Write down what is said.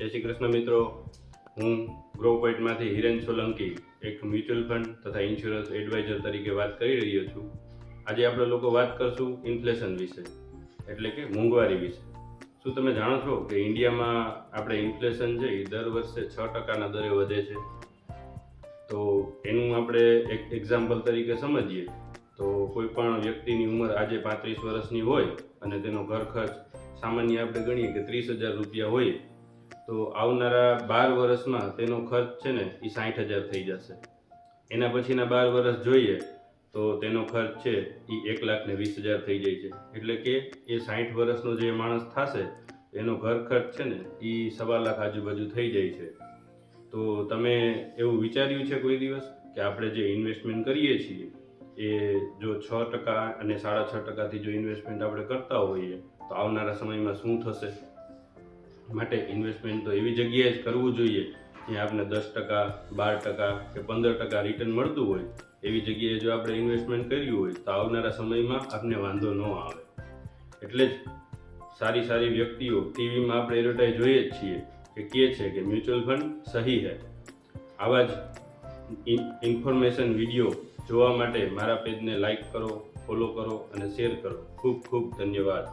જય શ્રી કૃષ્ણ મિત્રો, હું ગ્રો પોઈન્ટમાંથી હિરેન સોલંકી એક મ્યુચ્યુઅલ ફંડ તથા ઇન્સ્યોરન્સ એડવાઇઝર તરીકે વાત કરી રહ્યો છું. આજે આપણે લોકો વાત કરશું ઇન્ફ્લેશન વિશે, એટલે કે મોંઘવારી વિશે. શું તમે જાણો છો કે ઇન્ડિયામાં આપણે ઇન્ફ્લેશન છે એ દર વર્ષે 6% દરે વધે છે? તો એનું આપણે એક એક્ઝામ્પલ તરીકે સમજીએ તો કોઈ પણ વ્યક્તિની ઉંમર આજે 35 વર્ષની હોય અને તેનો ઘર ખર્ચ સામાન્ય આપણે ગણીએ કે 30,000 રૂપિયા હોય, તો આવનારા 12 વર્ષમાં તેનો ખર્ચ છે ને એ 60,000 થઈ જશે. એના પછીના 12 વર્ષ જોઈએ તો તેનો ખર્ચ છે એ 1,20,000 થઈ જાય છે. એટલે કે એ 60 વર્ષનો જે માણસ થશે એનો ઘર ખર્ચ છે ને એ 2.25 આજુબાજુ થઈ જાય છે. તો તમે એવું વિચાર્યું છે કોઈ દિવસ કે આપણે જે ઇન્વેસ્ટમેન્ટ કરીએ છીએ એ જો 6% અને 6.5%થી જો ઇન્વેસ્ટમેન્ટ આપણે કરતા હોઈએ તો આવનારા સમયમાં શું થશે? માટે ઇન્વેસ્ટમેન્ટ તો એવી જગ્યાએ જ કરવું જોઈએ જ્યાં આપણે 10%, 12% કે 15% રિટર્ન મળતું હોય. એવી જગ્યાએ જો આપણે ઇન્વેસ્ટમેન્ટ કર્યું હોય તો આવનારા સમયમાં આપણને વાંધો ન આવે. એટલે જ સારી વ્યક્તિઓ ટીવીમાં આપણે એડવર્ટાઇઝ જોઈએ જ છીએ કે કહે છે કે મ્યુચ્યુઅલ ફંડ સહી હૈ. આવા જ ઇન્ફોર્મેશન વિડીયો જોવા માટે મારા પેજને લાઈક કરો, ફોલો કરો અને શેર કરો. ખૂબ ખૂબ ધન્યવાદ.